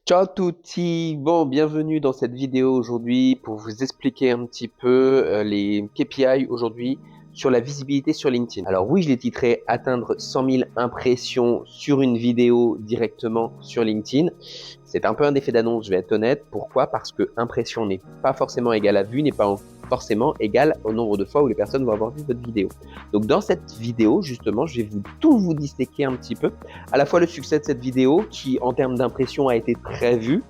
Ciao à tutti, bon, bienvenue dans cette vidéo aujourd'hui pour vous expliquer un petit peu les KPI aujourd'hui sur la visibilité sur LinkedIn. Alors oui, je l'ai titré atteindre 100 000 impressions sur une vidéo directement sur LinkedIn. C'est un peu un effet d'annonce, je vais être honnête. Pourquoi? Parce que impression n'est pas forcément égale à vue, n'est pas forcément égal au nombre de fois où les personnes vont avoir vu votre vidéo. Donc dans cette vidéo, justement, je vais tout vous disséquer un petit peu, à la fois le succès de cette vidéo qui, en termes d'impression, a été très vue.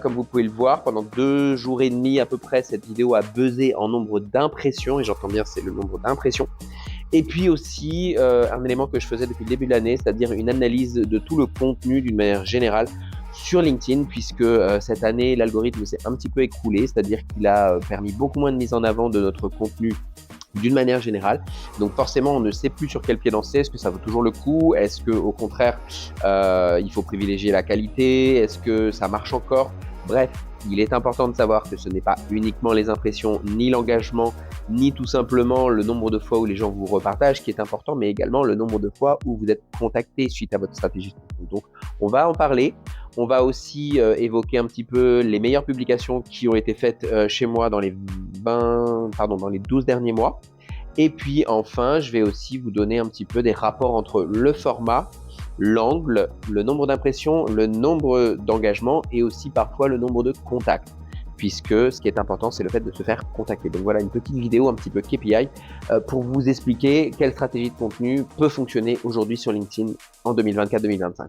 Comme vous pouvez le voir, pendant 2 jours et demi à peu près, cette vidéo a buzzé en nombre d'impressions, et j'entends bien, c'est le nombre d'impressions. Et puis aussi, un élément que je faisais depuis le début de l'année, c'est-à-dire une analyse de tout le contenu d'une manière générale sur LinkedIn, puisque cette année, l'algorithme s'est un petit peu écroulé, c'est-à-dire qu'il a permis beaucoup moins de mise en avant de notre contenu d'une manière générale. Donc forcément, on ne sait plus sur quel pied danser. Est-ce que ça vaut toujours le coup? Est-ce qu'au contraire, il faut privilégier la qualité? Est-ce que ça marche encore? Bref, il est important de savoir que ce n'est pas uniquement les impressions, ni l'engagement, ni tout simplement le nombre de fois où les gens vous repartagent qui est important, mais également le nombre de fois où vous êtes contacté suite à votre stratégie. Donc, on va en parler. On va aussi évoquer un petit peu les meilleures publications qui ont été faites chez moi dans les 12 derniers mois. Et puis enfin, je vais aussi vous donner un petit peu des rapports entre le format, l'angle, le nombre d'impressions, le nombre d'engagements et aussi parfois le nombre de contacts. Puisque ce qui est important, c'est le fait de se faire contacter. Donc voilà une petite vidéo un petit peu KPI pour vous expliquer quelle stratégie de contenu peut fonctionner aujourd'hui sur LinkedIn en 2024-2025.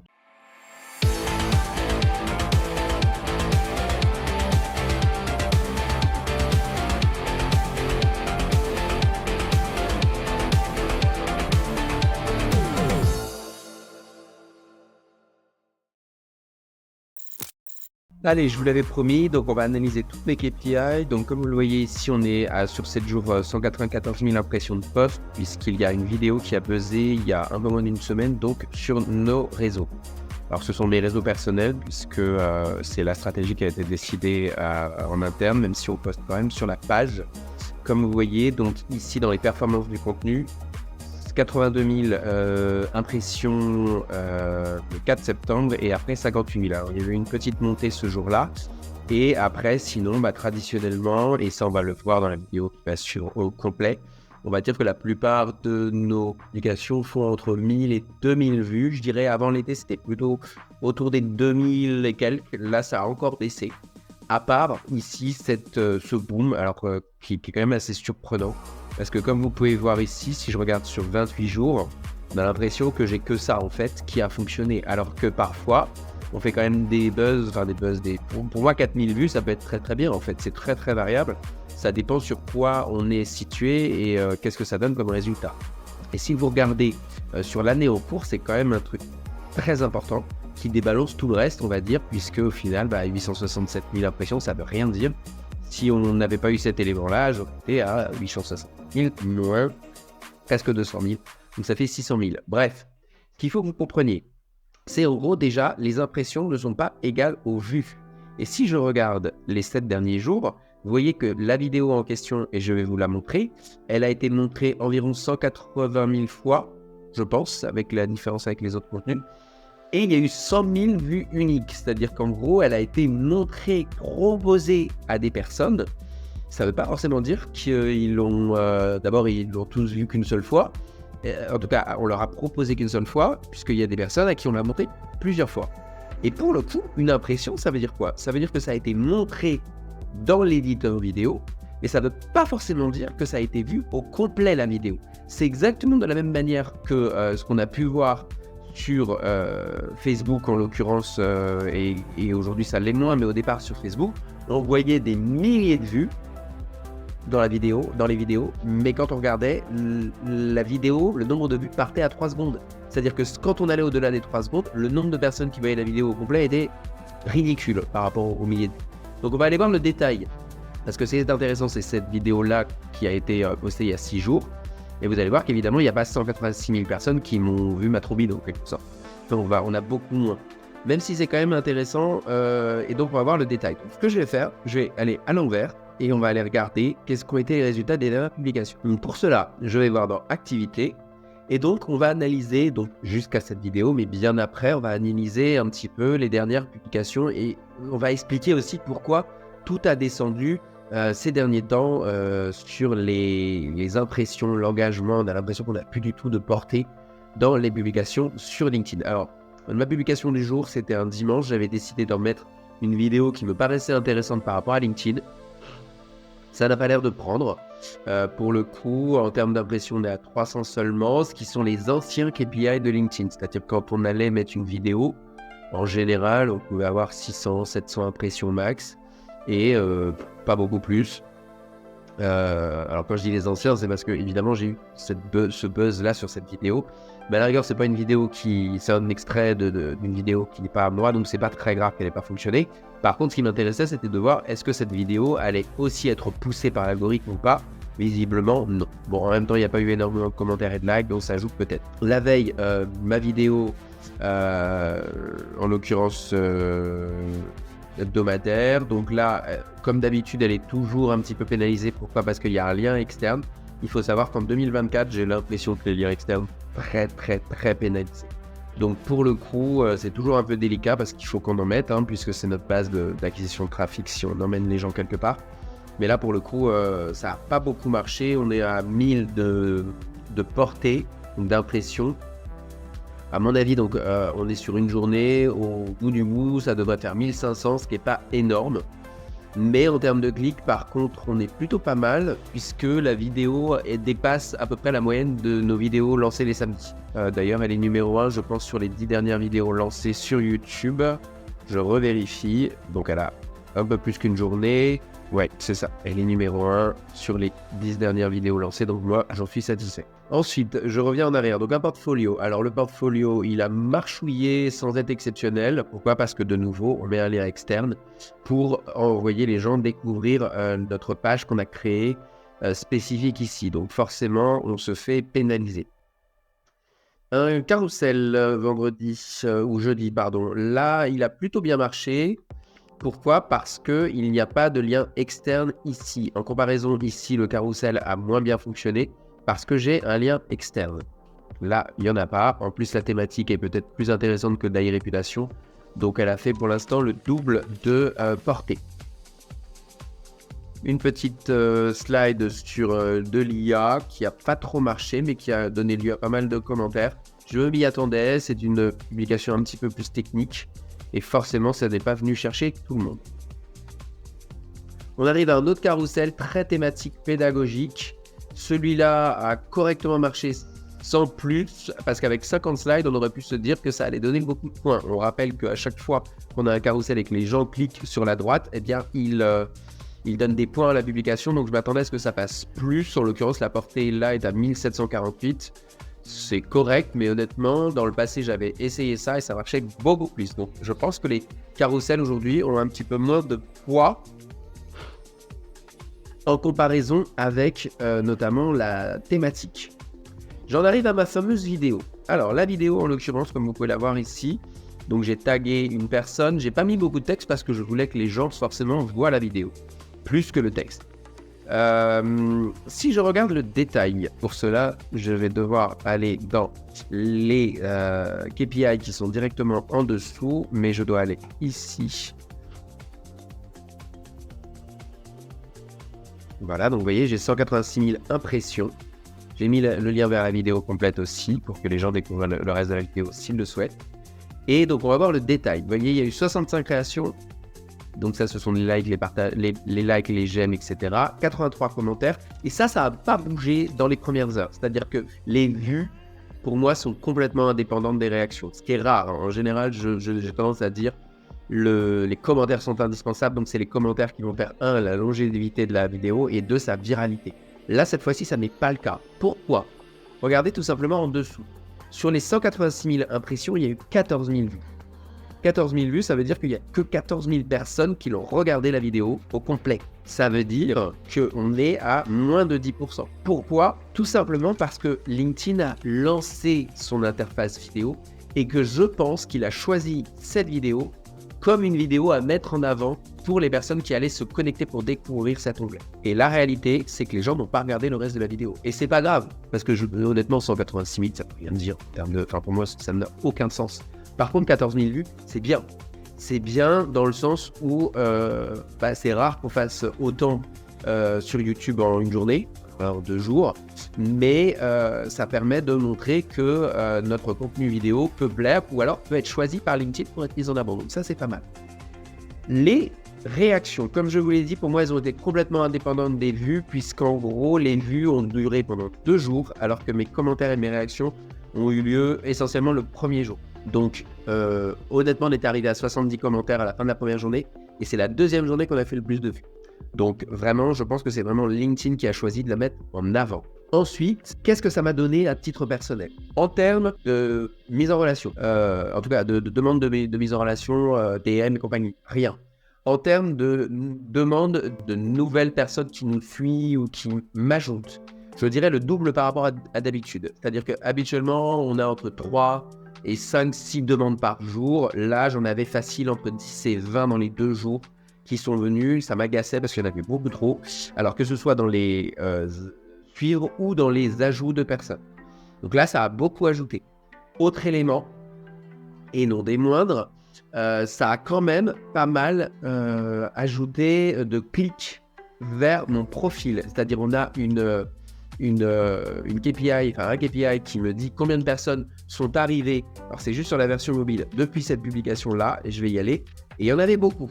Allez, je vous l'avais promis, donc on va analyser toutes mes KPI. Donc comme vous le voyez ici, on est sur 7 jours, 194 000 impressions de post, puisqu'il y a une vidéo qui a buzzé il y a un peu moins d'une semaine, donc sur nos réseaux. Alors ce sont mes réseaux personnels, puisque c'est la stratégie qui a été décidée en interne, même si on poste quand même sur la page. Comme vous voyez, donc ici dans les performances du contenu, 82 000 impressions le 4 septembre et après 58 000. Alors, il y a eu une petite montée ce jour-là. Et après, sinon, traditionnellement, et ça on va le voir dans la vidéo qui va sur au complet, on va dire que la plupart de nos publications font entre 1000 et 2000 vues. Je dirais avant l'été, c'était plutôt autour des 2000 et quelques. Là, ça a encore baissé. À part ici, ce boom, alors qui est quand même assez surprenant. Parce que comme vous pouvez voir ici, si je regarde sur 28 jours, on a l'impression que j'ai que ça en fait qui a fonctionné. Alors que parfois, on fait quand même des buzz, pour moi 4000 vues, ça peut être très très bien en fait. C'est très très variable. Ça dépend sur quoi on est situé et qu'est-ce que ça donne comme résultat. Et si vous regardez sur l'année en cours, c'est quand même un truc très important qui débalance tout le reste, on va dire, puisque au final, 867 000 impressions, ça veut rien dire. Si on n'avait pas eu cet élément-là, j'aurais été à 860 000, moins presque 200 000. Donc ça fait 600 000. Bref, ce qu'il faut que vous compreniez, c'est en gros déjà, les impressions ne sont pas égales aux vues. Et si je regarde les 7 derniers jours, vous voyez que la vidéo en question, et je vais vous la montrer, elle a été montrée environ 180 000 fois, je pense, avec la différence avec les autres contenus. Et il y a eu 100 000 vues uniques, c'est-à-dire qu'en gros, elle a été montrée, proposée à des personnes. Ça ne veut pas forcément dire qu'ils l'ont, d'abord, ils l'ont tous vu qu'une seule fois. En tout cas, on leur a proposé qu'une seule fois, puisqu'il y a des personnes à qui on l'a montré plusieurs fois. Et pour le coup, une impression, ça veut dire quoi? Ça veut dire que ça a été montré dans l'éditeur vidéo, mais ça ne veut pas forcément dire que ça a été vu au complet la vidéo. C'est exactement de la même manière que ce qu'on a pu voir sur Facebook en l'occurrence, et aujourd'hui ça l'est moins, mais au départ sur Facebook, on voyait des milliers de vues dans les vidéos, mais quand on regardait la vidéo, le nombre de vues partait à 3 secondes. C'est-à-dire que quand on allait au-delà des 3 secondes, le nombre de personnes qui voyaient la vidéo au complet était ridicule par rapport aux milliers de vues. Donc on va aller voir le détail, parce que c'est intéressant, c'est cette vidéo-là qui a été postée il y a 6 jours. Et vous allez voir qu'évidemment, il n'y a pas 186 000 personnes qui m'ont vu ma troubino, quelque sorte. Donc on a beaucoup moins. Même si c'est quand même intéressant, et donc on va voir le détail. Donc, ce que je vais faire, je vais aller à l'envers, et on va aller regarder qu'est-ce qu'ont été les résultats des dernières publications. Donc pour cela, je vais voir dans Activités, Et donc, on va analyser, donc jusqu'à cette vidéo, mais bien après, on va analyser un petit peu les dernières publications et on va expliquer aussi pourquoi tout a descendu ces derniers temps sur les impressions, l'engagement. On a l'impression qu'on n'a plus du tout de portée dans les publications sur LinkedIn. Alors, ma publication du jour, c'était un dimanche. J'avais décidé d'en mettre une vidéo qui me paraissait intéressante par rapport à LinkedIn. Ça n'a pas l'air de prendre. Pour le coup, en termes d'impression, on est à 300 seulement, ce qui sont les anciens KPI de LinkedIn. C'est-à-dire quand on allait mettre une vidéo, en général, on pouvait avoir 600, 700 impressions max et pas beaucoup plus. Alors quand je dis les anciens, c'est parce que évidemment j'ai eu ce buzz-là sur cette vidéo. Mais à la rigueur, c'est pas une vidéo c'est un extrait d'une vidéo qui n'est pas à moi, donc c'est pas très grave qu'elle n'ait pas fonctionné. Par contre, ce qui m'intéressait, c'était de voir est-ce que cette vidéo allait aussi être poussée par l'algorithme ou pas. Visiblement, non. Bon, en même temps, il n'y a pas eu énormément de commentaires et de likes, donc ça joue peut-être. La veille, ma vidéo, en l'occurrence hebdomadaire, donc là, comme d'habitude, elle est toujours un petit peu pénalisée. Pourquoi ? Parce qu'il y a un lien externe. Il faut savoir qu'en 2024, j'ai l'impression que les liens externes sont très pénalisés. Donc pour le coup, c'est toujours un peu délicat parce qu'il faut qu'on en mette, puisque c'est notre base d'acquisition de trafic si on emmène les gens quelque part. Mais là, pour le coup, ça n'a pas beaucoup marché. On est à 1000 de portée, d'impression. À mon avis, donc, on est sur une journée. Au bout du bout, ça devrait faire 1500, ce qui n'est pas énorme. Mais en termes de clics, par contre, on est plutôt pas mal, puisque la vidéo dépasse à peu près la moyenne de nos vidéos lancées les samedis. D'ailleurs, elle est numéro 1, je pense, sur les 10 dernières vidéos lancées sur YouTube. Je revérifie. Donc, elle a un peu plus qu'une journée. Ouais, c'est ça. Elle est numéro 1 sur les 10 dernières vidéos lancées. Donc, moi, j'en suis satisfait. Ensuite, je reviens en arrière. Donc, un portfolio. Alors, le portfolio, il a marchouillé sans être exceptionnel. Pourquoi ? Parce que, de nouveau, on met un lien externe pour envoyer les gens découvrir notre page qu'on a créée spécifique ici. Donc, forcément, on se fait pénaliser. Un carrousel vendredi ou jeudi, pardon. Là, il a plutôt bien marché. Pourquoi ? Parce qu'il n'y a pas de lien externe ici. En comparaison, ici, le carrousel a moins bien fonctionné parce que j'ai un lien externe. Là, il n'y en a pas. En plus, la thématique est peut-être plus intéressante que d'AI Réputation. Donc, elle a fait pour l'instant le double de portée. Une petite slide sur de l'IA qui n'a pas trop marché, mais qui a donné lieu à pas mal de commentaires. Je m'y attendais. C'est une publication un petit peu plus technique. Et forcément, ça n'est pas venu chercher tout le monde. On arrive à un autre carrousel très thématique pédagogique. Celui-là a correctement marché sans plus, parce qu'avec 50 slides, on aurait pu se dire que ça allait donner beaucoup de points. On rappelle qu'à chaque fois qu'on a un carrousel et que les gens cliquent sur la droite, eh bien, il donne des points à la publication. Donc, je m'attendais à ce que ça passe plus. En l'occurrence, la portée là est à 1748. C'est correct, mais honnêtement, dans le passé, j'avais essayé ça et ça marchait beaucoup plus. Donc, je pense que les carousels aujourd'hui ont un petit peu moins de poids en comparaison avec notamment la thématique. J'en arrive à ma fameuse vidéo. Alors, la vidéo, en l'occurrence, comme vous pouvez la voir ici, donc j'ai tagué une personne. J'ai pas mis beaucoup de texte parce que je voulais que les gens, forcément, voient la vidéo, plus que le texte. Si je regarde le détail, pour cela, je vais devoir aller dans les KPI qui sont directement en dessous, mais je dois aller ici. Voilà, donc vous voyez, j'ai 186 000 impressions. J'ai mis le lien vers la vidéo complète aussi, pour que les gens découvrent le reste de la vidéo s'ils le souhaitent. Et donc, on va voir le détail. Vous voyez, il y a eu 65 créations. Donc ça, ce sont les likes, les likes, les j'aime, etc. 83 commentaires. Et ça n'a pas bougé dans les premières heures. C'est-à-dire que les vues, pour moi, sont complètement indépendantes des réactions. Ce qui est rare. En général, j'ai tendance à dire les commentaires sont indispensables. Donc c'est les commentaires qui vont faire, 1, la longévité de la vidéo et 2, sa viralité. Là, cette fois-ci, ça n'est pas le cas. Pourquoi ? Regardez tout simplement en dessous. Sur les 186 000 impressions, il y a eu 14 000 vues. 14 000 vues, ça veut dire qu'il n'y a que 14 000 personnes qui l'ont regardé la vidéo au complet. Ça veut dire qu'on est à moins de 10%. Pourquoi ? Tout simplement parce que LinkedIn a lancé son interface vidéo et que je pense qu'il a choisi cette vidéo comme une vidéo à mettre en avant pour les personnes qui allaient se connecter pour découvrir cet onglet. Et la réalité, c'est que les gens n'ont pas regardé le reste de la vidéo. Et c'est pas grave, parce que honnêtement, 186 000, ça peut rien dire en termes de... Enfin, pour moi, ça n'a aucun sens. Par contre, 14 000 vues, c'est bien. C'est bien dans le sens où c'est rare qu'on fasse autant sur YouTube en une journée, en 2 jours, mais ça permet de montrer que notre contenu vidéo peut plaire ou alors peut être choisi par LinkedIn pour être mis en avant. Donc ça, c'est pas mal. Les réactions, comme je vous l'ai dit, pour moi, elles ont été complètement indépendantes des vues, puisqu'en gros, les vues ont duré pendant 2 jours, alors que mes commentaires et mes réactions ont eu lieu essentiellement le premier jour. Donc, honnêtement, on est arrivé à 70 commentaires à la fin de la première journée, et c'est la deuxième journée qu'on a fait le plus de vues. Donc, vraiment, je pense que c'est vraiment LinkedIn qui a choisi de la mettre en avant. Ensuite, qu'est-ce que ça m'a donné à titre personnel ? En termes de mise en relation, en tout cas de demande de mise en relation, DM et compagnie, rien. En termes de demande de nouvelles personnes qui nous suivent ou qui m'ajoutent, je dirais le double par rapport à d'habitude. C'est-à-dire qu'habituellement, on a entre 3 et 5-6 demandes par jour. Là, j'en avais facile entre 10 et 20 dans les 2 jours qui sont venus. Ça m'agaçait parce qu'il y en avait beaucoup trop. Alors que ce soit dans les suivre ou dans les ajouts de personnes. Donc là, ça a beaucoup ajouté. Autre élément, et non des moindres, ça a quand même pas mal ajouté de clics vers mon profil. C'est-à-dire, on a une KPI, enfin un KPI qui me dit combien de personnes sont arrivées. Alors, c'est juste sur la version mobile depuis cette publication-là, et je vais y aller. Et il y en avait beaucoup.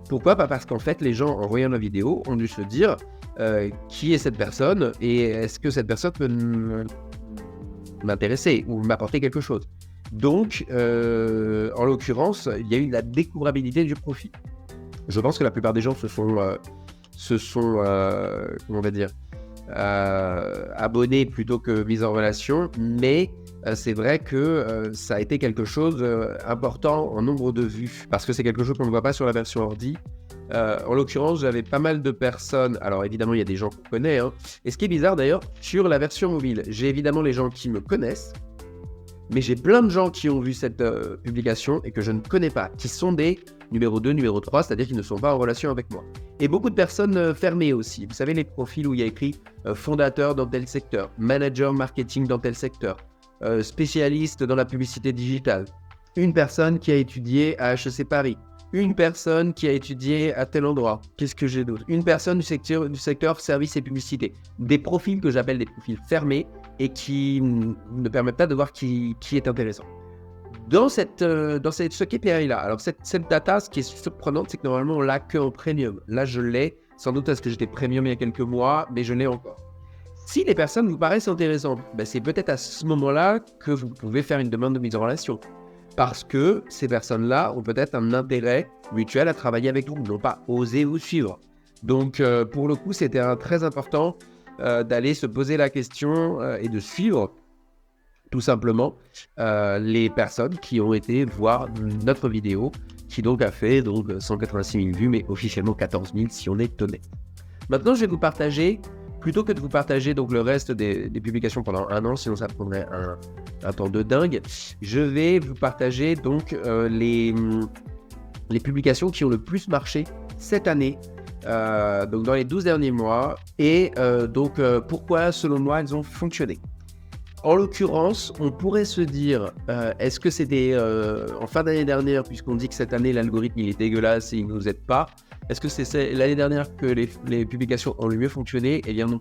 Pourquoi ? Parce qu'en fait, les gens, en voyant la vidéo, ont dû se dire qui est cette personne et est-ce que cette personne peut m'intéresser ou m'apporter quelque chose. Donc, en l'occurrence, il y a eu la découvrabilité du profil. Je pense que la plupart des gens se sont comment on va dire, abonnés plutôt que mis en relation, mais c'est vrai que ça a été quelque chose important en nombre de vues, parce que c'est quelque chose qu'on ne voit pas sur la version ordi. En l'occurrence, j'avais pas mal de personnes, alors évidemment il y a des gens qu'on connaît, hein. Et ce qui est bizarre d'ailleurs, sur la version mobile, j'ai évidemment les gens qui me connaissent, mais j'ai plein de gens qui ont vu cette publication et que je ne connais pas, qui sont des numéro 2, numéro 3, c'est-à-dire qu'ils ne sont pas en relation avec moi. Et beaucoup de personnes fermées aussi. Vous savez, les profils où il y a écrit fondateur dans tel secteur, manager marketing dans tel secteur, spécialiste dans la publicité digitale, une personne qui a étudié à HEC Paris, une personne qui a étudié à tel endroit. Qu'est-ce que j'ai d'autre ? Une personne du secteur services et publicité. Des profils que j'appelle des profils fermés et qui ne permettent pas de voir qui est intéressant. Dans ce KPI-là, alors cette data, ce qui est surprenant, c'est que normalement, on l'a qu'en premium. Là, je l'ai, sans doute parce que j'étais premium il y a quelques mois, mais je l'ai encore. Si les personnes vous paraissent intéressantes, c'est peut-être à ce moment-là que vous pouvez faire une demande de mise en relation. Parce que ces personnes-là ont peut-être un intérêt mutuel à travailler avec vous, n'ont pas osé vous suivre. Donc, pour le coup, c'était très important d'aller se poser la question et de suivre tout simplement les personnes qui ont été voir notre vidéo, qui donc a fait 186 000 vues, mais officiellement 14 000 si on est honnête. Maintenant, je vais vous partager, plutôt que de vous partager donc le reste des publications pendant un an, sinon ça prendrait un temps de dingue, je vais vous partager donc les publications qui ont le plus marché cette année, donc dans les 12 derniers mois, et pourquoi selon moi elles ont fonctionné. En l'occurrence, on pourrait se dire, est-ce que c'était en fin d'année dernière, puisqu'on dit que cette année l'algorithme il est dégueulasse et il ne nous aide pas, est-ce que c'est l'année dernière que les publications ont le mieux fonctionné ? Eh bien non.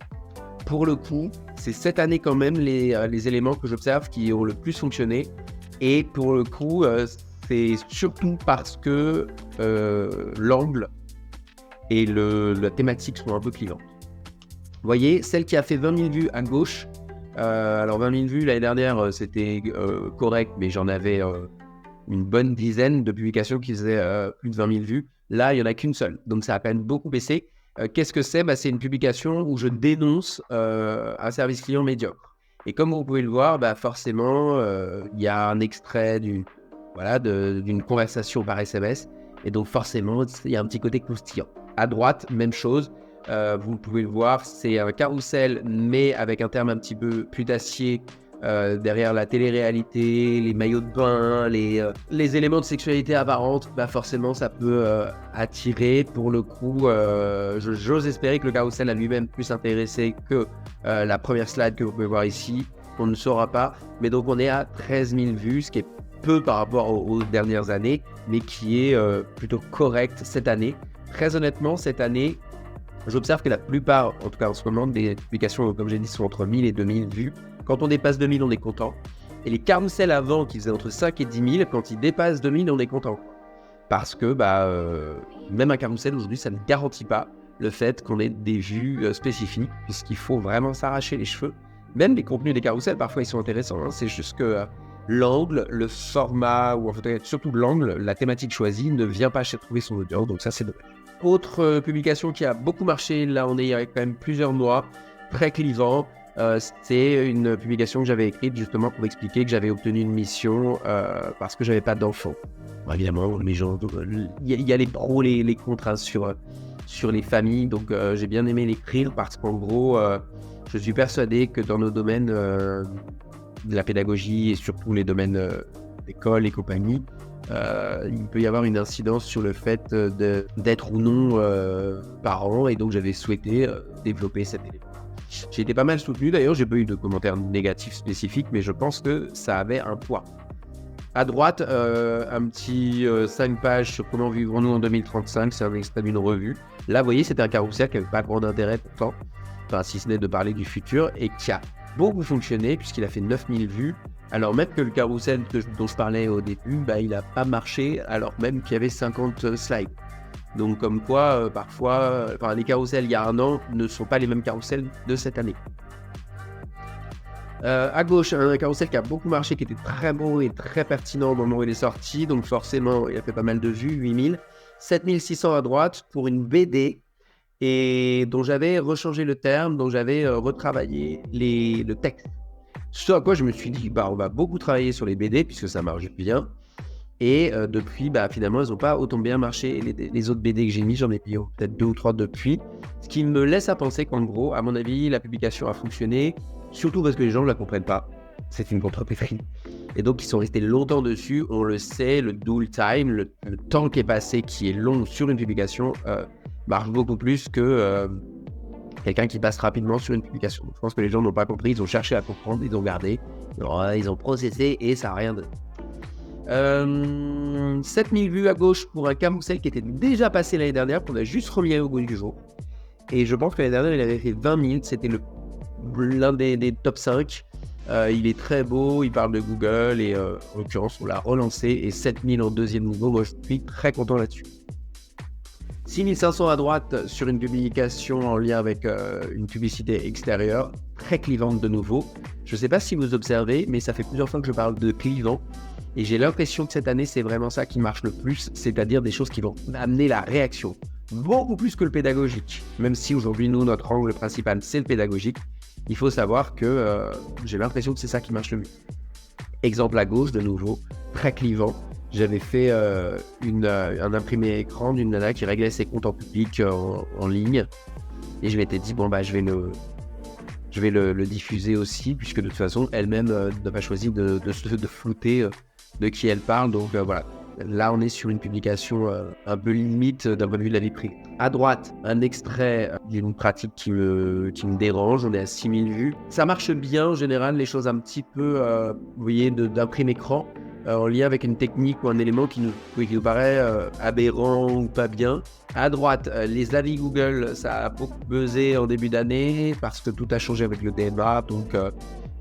Pour le coup, c'est cette année quand même les éléments que j'observe qui ont le plus fonctionné. Et pour le coup, c'est surtout parce que l'angle et la thématique sont un peu clivantes. Vous voyez, celle qui a fait 20 000 vues à gauche, alors 20 000 vues l'année dernière, c'était correct, mais j'en avais une bonne dizaine de publications qui faisaient plus de 20 000 vues. Là, il n'y en a qu'une seule, donc ça a quand même beaucoup baissé. Qu'est-ce que c'est ? C'est une publication où je dénonce un service client médiocre. Et comme vous pouvez le voir, forcément, il y a un extrait d'une conversation par SMS, et donc forcément, il y a un petit côté croustillant. À droite, même chose. Vous pouvez le voir, c'est un carrousel, mais avec un terme un petit peu putassier derrière la télé-réalité, les maillots de bain, les éléments de sexualité apparente, bah forcément ça peut attirer. Pour le coup, j'ose espérer que le carrousel a lui-même plus intéressé que la première slide que vous pouvez voir ici. On ne saura pas, mais donc on est à 13 000 vues, ce qui est peu par rapport aux dernières années, mais qui est plutôt correct cette année. Très honnêtement, cette année, j'observe que la plupart, en tout cas en ce moment, des publications, comme j'ai dit, sont entre 1000 et 2000 vues. Quand on dépasse 2000, on est content. Et les carousels avant, qui faisaient entre 5 et 10 000, quand ils dépassent 2000, on est content. Parce que même un carrousel aujourd'hui, ça ne garantit pas le fait qu'on ait des vues spécifiques, puisqu'il faut vraiment s'arracher les cheveux. Même les contenus des carousels, parfois, ils sont intéressants. Hein. C'est juste que l'angle, le format, ou en fait, surtout l'angle, la thématique choisie, ne vient pas trouver son audience. Donc ça, c'est dommage. Autre publication qui a beaucoup marché, là on est il y a quand même plusieurs mois, très clivant, c'est une publication que j'avais écrite justement pour expliquer que j'avais obtenu une mission parce que j'avais pas d'enfant. Bon, évidemment, les gens, il y a les pros, les contrats sur les familles, donc j'ai bien aimé l'écrire parce qu'en gros, je suis persuadé que dans nos domaines de la pédagogie et surtout les domaines d'école et compagnie, il peut y avoir une incidence sur le fait d'être ou non parent, et donc j'avais souhaité développer cet élément. J'ai été pas mal soutenu d'ailleurs, j'ai pas eu de commentaires négatifs spécifiques, mais je pense que ça avait un poids. À droite, un petit 5 pages sur comment vivrons-nous en 2035, c'est un extrait d'une revue. Là, vous voyez, c'était un carrousel qui n'avait pas grand intérêt pourtant, enfin, si ce n'est de parler du futur, et qui a beaucoup fonctionné puisqu'il a fait 9000 vues. Alors même que le carrousel dont je parlais au début, il n'a pas marché alors même qu'il y avait 50 slides. Donc comme quoi, parfois, les carousels il y a un an ne sont pas les mêmes carousels de cette année. À gauche, un carrousel qui a beaucoup marché, qui était très beau et très pertinent au moment où il est sorti. Donc forcément, il a fait pas mal de vues, 8000. 7600 à droite pour une BD et dont j'avais rechangé le terme, dont j'avais retravaillé le texte. Ce à quoi je me suis dit, on va beaucoup travailler sur les BD puisque ça marche bien. Et depuis, finalement, elles n'ont pas autant bien marché. Les autres BD que j'ai mis, j'en ai mis peut-être 2 ou 3 depuis. Ce qui me laisse à penser qu'en gros, à mon avis, la publication a fonctionné, surtout parce que les gens ne la comprennent pas. C'est une contrepétrie. Et donc, ils sont restés longtemps dessus. On le sait, le dwell time, le temps qui est passé, qui est long sur une publication, marche beaucoup plus que quelqu'un qui passe rapidement sur une publication. Je pense que les gens n'ont pas compris, ils ont cherché à comprendre, ils ont gardé, ils ont processé et ça n'a rien donné. 7000 vues à gauche pour un carrousel qui était déjà passé l'année dernière, qu'on a juste remis au goût du jour. Et je pense que l'année dernière, il avait fait 20 000, c'était l'un des top 5. Il est très beau, il parle de Google et en l'occurrence, on l'a relancé et 7000 en deuxième niveau. Moi, je suis très content là-dessus. 6500 à droite sur une publication en lien avec une publicité extérieure, très clivante de nouveau. Je ne sais pas si vous observez, mais ça fait plusieurs fois que je parle de clivant. Et j'ai l'impression que cette année, c'est vraiment ça qui marche le plus, c'est-à-dire des choses qui vont amener la réaction. Beaucoup plus que le pédagogique. Même si aujourd'hui, nous, notre angle principal, c'est le pédagogique, il faut savoir que j'ai l'impression que c'est ça qui marche le mieux. Exemple à gauche, de nouveau, très clivant. J'avais fait un imprimé écran d'une nana qui réglait ses comptes en public en ligne. Et je m'étais dit, je vais le diffuser aussi, puisque de toute façon, elle-même n'a pas choisi de flouter de qui elle parle. Donc voilà, là on est sur une publication un peu limite d'un point de vue de la vie privée. À droite, un extrait d'une pratique qui me dérange, on est à 6000 vues. Ça marche bien en général, les choses un petit peu, vous voyez, d'imprime écran, en lien avec une technique ou un élément qui nous paraît aberrant ou pas bien. À droite, les avis Google, ça a beaucoup buzzé en début d'année parce que tout a changé avec le DMA, donc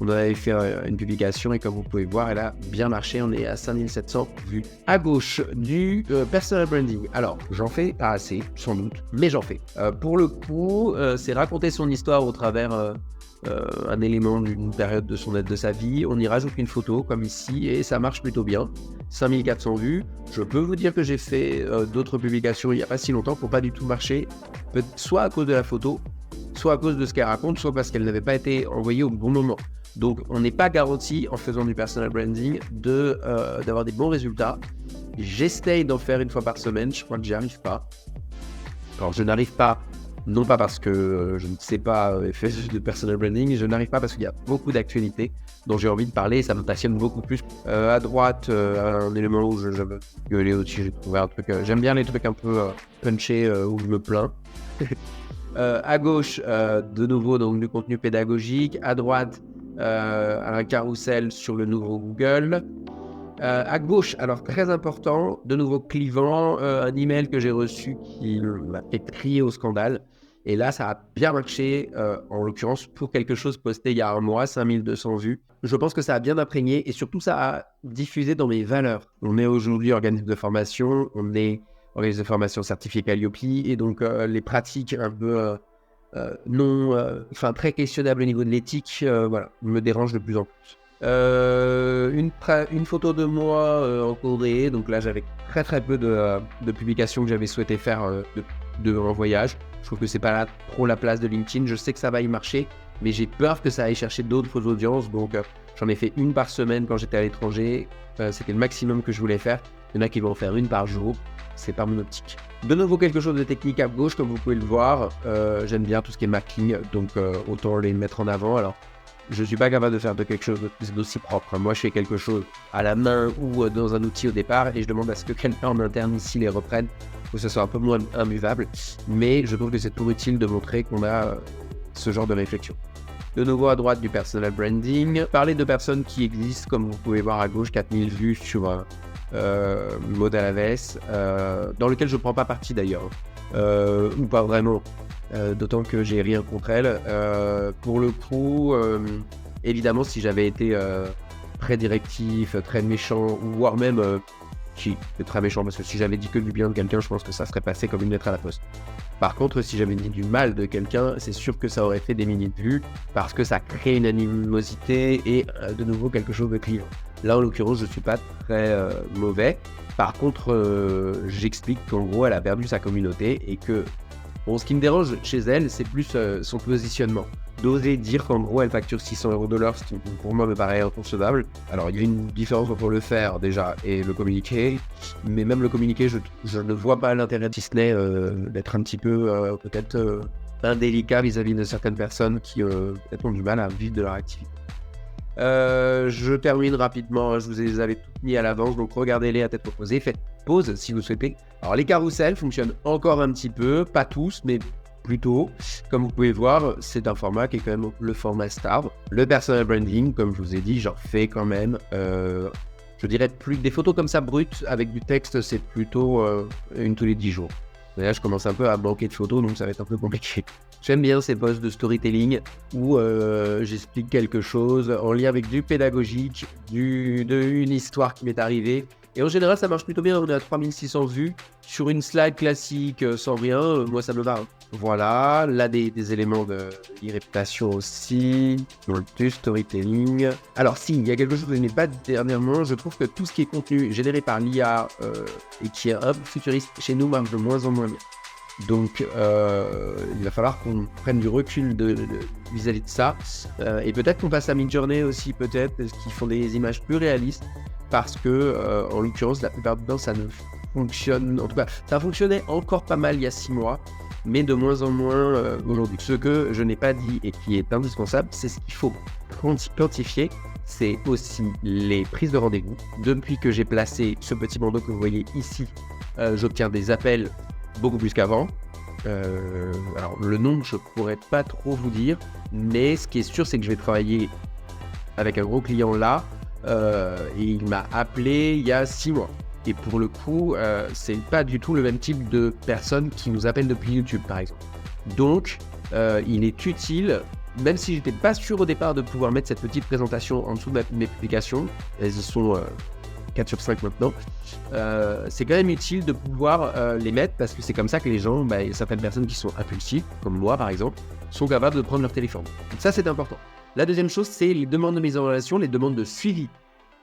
on avait fait une publication et comme vous pouvez voir, elle a bien marché, on est à 5700 vues. À gauche, du personal branding. Alors, j'en fais pas assez, sans doute, mais j'en fais. Pour le coup, c'est raconter son histoire au travers un élément d'une période de sa vie. On y rajoute une photo, comme ici, et ça marche plutôt bien. 5400 vues. Je peux vous dire que j'ai fait d'autres publications il n'y a pas si longtemps qui n'ont pas du tout marché, soit à cause de la photo, soit à cause de ce qu'elle raconte, soit parce qu'elle n'avait pas été envoyée au bon moment. Donc, on n'est pas garanti, en faisant du personal branding, d'avoir des bons résultats. J'essaye d'en faire une fois par semaine, je crois que j'y arrive pas. Alors, je n'arrive pas, non pas parce que je ne sais pas faire de personal branding, je n'arrive pas parce qu'il y a beaucoup d'actualités. dont j'ai envie de parler, ça me passionne beaucoup plus. À droite, un élément où je veux gueuler aussi, j'ai trouvé un truc. J'aime bien les trucs un peu punchés où je me plains. À gauche, de nouveau donc du contenu pédagogique. À droite, un carrousel sur le nouveau Google. À gauche, alors très important, de nouveau clivant, un email que j'ai reçu qui m'a fait crier au scandale. Et là, ça a bien marché, en l'occurrence, pour quelque chose posté il y a un mois, 5200 vues. Je pense que ça a bien imprégné et surtout, ça a diffusé dans mes valeurs. On est aujourd'hui organisme de formation, on est organisme de formation certifié Calliope et donc les pratiques un peu très questionnables au niveau de l'éthique, voilà, me dérangent de plus en plus. Une photo de moi en Corée, donc là j'avais très peu de publications que j'avais souhaité faire en voyage. Je trouve que c'est pas trop la place de LinkedIn, je sais que ça va y marcher, mais j'ai peur que ça aille chercher d'autres audiences, donc j'en ai fait une par semaine quand j'étais à l'étranger, c'était le maximum que je voulais faire. Il y en a qui vont en faire une par jour, c'est pas mon optique. De nouveau quelque chose de technique à gauche, comme vous pouvez le voir, j'aime bien tout ce qui est mapping, donc autant les mettre en avant. Alors je ne suis pas capable de faire quelque chose d'aussi propre. Moi, je fais quelque chose à la main ou dans un outil au départ et je demande à ce que quelqu'un en interne ici les reprenne pour que ce soit un peu moins immuvable. Mais je trouve que c'est toujours utile de montrer qu'on a ce genre de réflexion. De nouveau à droite du personal branding. Parler de personnes qui existent, comme vous pouvez voir à gauche, 4000 vues sur Maud Alaves, dans lequel je ne prends pas parti d'ailleurs, ou pas vraiment. D'autant que j'ai rien contre elle. Pour le coup, évidemment, si j'avais été très directif, très méchant, voire même très méchant, parce que si j'avais dit que du bien de quelqu'un, je pense que ça serait passé comme une lettre à la poste. Par contre, si j'avais dit du mal de quelqu'un, c'est sûr que ça aurait fait des milliers de vues, parce que ça crée une animosité et de nouveau quelque chose de clivant. Là, en l'occurrence, je ne suis pas très mauvais. Par contre, j'explique qu'en gros, elle a perdu sa communauté et que bon, ce qui me dérange chez elle, c'est plus son positionnement. D'oser dire qu'en gros, elle facture 600 € de l'heure, ce qui pour moi me paraît inconcevable. Alors, il y a une différence entre le faire déjà et le communiquer, mais même le communiquer, je ne vois pas l'intérêt, si ce n'est d'être un petit peu peut-être indélicat vis-à-vis de certaines personnes qui peut-être ont du mal à vivre de leur activité. Je termine rapidement, je vous les avais toutes mis à l'avance, donc regardez-les à tête reposée, faites pause si vous souhaitez. Alors les carousels fonctionnent encore un petit peu, pas tous, mais plutôt. Comme vous pouvez voir, c'est un format qui est quand même le format star. Le personal branding, comme je vous ai dit, j'en fais quand même, je dirais plus des photos comme ça brutes avec du texte, c'est plutôt une tous les 10 jours. Mais là, je commence un peu à manquer de photos, donc ça va être un peu compliqué. J'aime bien ces posts de storytelling où j'explique quelque chose en lien avec du pédagogique, une histoire qui m'est arrivée. Et en général, ça marche plutôt bien. On est à 3600 vues sur une slide classique sans rien. Moi, ça me va. Voilà, là des éléments de réputation aussi, du storytelling. Alors si, il y a quelque chose que je n'ai pas dernièrement, je trouve que tout ce qui est contenu généré par l'IA et qui est un peu futuriste chez nous marche de moins en moins bien. Donc il va falloir qu'on prenne du recul vis-à-vis de ça et peut-être qu'on passe à Midjourney aussi, peut-être, parce qu'ils font des images plus réalistes, parce que en l'occurrence la plupart du temps ça ne fonctionne, en tout cas ça fonctionnait encore pas mal il y a 6 mois, mais de moins en moins aujourd'hui. Ce que je n'ai pas dit et qui est indispensable, c'est ce qu'il faut quantifier, c'est aussi les prises de rendez-vous. Depuis que j'ai placé ce petit bandeau que vous voyez ici, j'obtiens des appels beaucoup plus qu'avant. Alors le nombre, je pourrais pas trop vous dire, mais ce qui est sûr, c'est que je vais travailler avec un gros client là, et il m'a appelé il y a 6 mois. Et pour le coup, c'est pas du tout le même type de personnes qui nous appellent depuis YouTube, par exemple. Donc, il est utile, même si j'étais pas sûr au départ de pouvoir mettre cette petite présentation en dessous de mes publications, elles y sont 4 sur 5 maintenant, c'est quand même utile de pouvoir les mettre, parce que c'est comme ça que les gens, certaines personnes qui sont impulsives, comme moi par exemple, sont capables de prendre leur téléphone. Donc ça, c'est important. La deuxième chose, c'est les demandes de mise en relation, les demandes de suivi.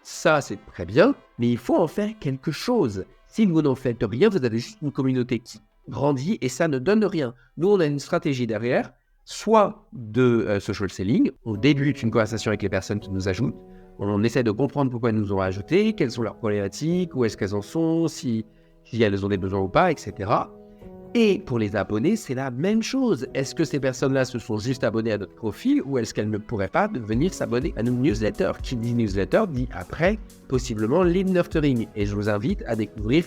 Ça, c'est très bien, mais il faut en faire quelque chose. Si vous n'en faites rien, vous avez juste une communauté qui grandit et ça ne donne rien. Nous, on a une stratégie derrière, soit de social selling, on débute une conversation avec les personnes qui nous ajoutent, on essaie de comprendre pourquoi elles nous ont ajouté, quelles sont leurs problématiques, où est-ce qu'elles en sont, si elles ont des besoins ou pas, etc. Et pour les abonnés, c'est la même chose. Est-ce que ces personnes-là se sont juste abonnées à notre profil ou est-ce qu'elles ne pourraient pas venir s'abonner à nos newsletters? Qui dit newsletter dit après, possiblement, lead nurturing. Et je vous invite à découvrir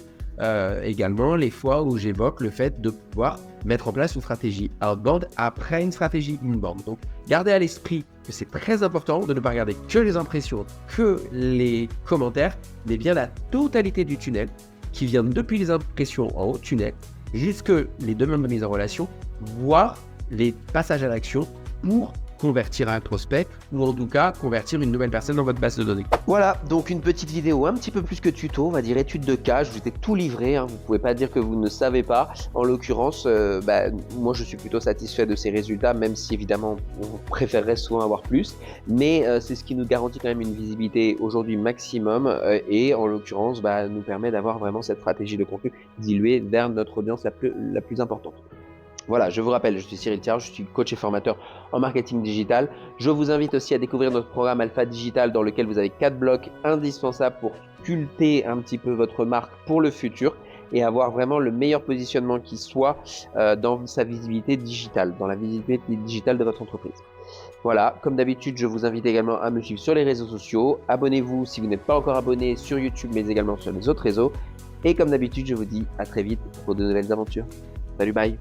également les fois où j'évoque le fait de pouvoir mettre en place une stratégie outbound après une stratégie inbound. Donc, gardez à l'esprit que c'est très important de ne pas regarder que les impressions, que les commentaires, mais bien la totalité du tunnel qui vient depuis les impressions en haut tunnel jusque les demandes de mise en relation, voire les passages à l'action pour convertir un prospect ou en tout cas convertir une nouvelle personne dans votre base de données. Voilà, donc une petite vidéo un petit peu plus que tuto, on va dire étude de cas. Je vous ai tout livré, hein. Vous pouvez pas dire que vous ne savez pas. En l'occurrence, moi je suis plutôt satisfait de ces résultats, même si évidemment on préférerait souvent avoir plus, mais c'est ce qui nous garantit quand même une visibilité aujourd'hui maximum et en l'occurrence nous permet d'avoir vraiment cette stratégie de contenu diluée vers notre audience la plus importante. Voilà, je vous rappelle, je suis Cyril Thiard, je suis coach et formateur en marketing digital. Je vous invite aussi à découvrir notre programme Alpha Digital dans lequel vous avez 4 blocs indispensables pour sculpter un petit peu votre marque pour le futur et avoir vraiment le meilleur positionnement qui soit dans sa visibilité digitale, dans la visibilité digitale de votre entreprise. Voilà, comme d'habitude, je vous invite également à me suivre sur les réseaux sociaux. Abonnez-vous si vous n'êtes pas encore abonné sur YouTube, mais également sur les autres réseaux. Et comme d'habitude, je vous dis à très vite pour de nouvelles aventures. Salut, bye!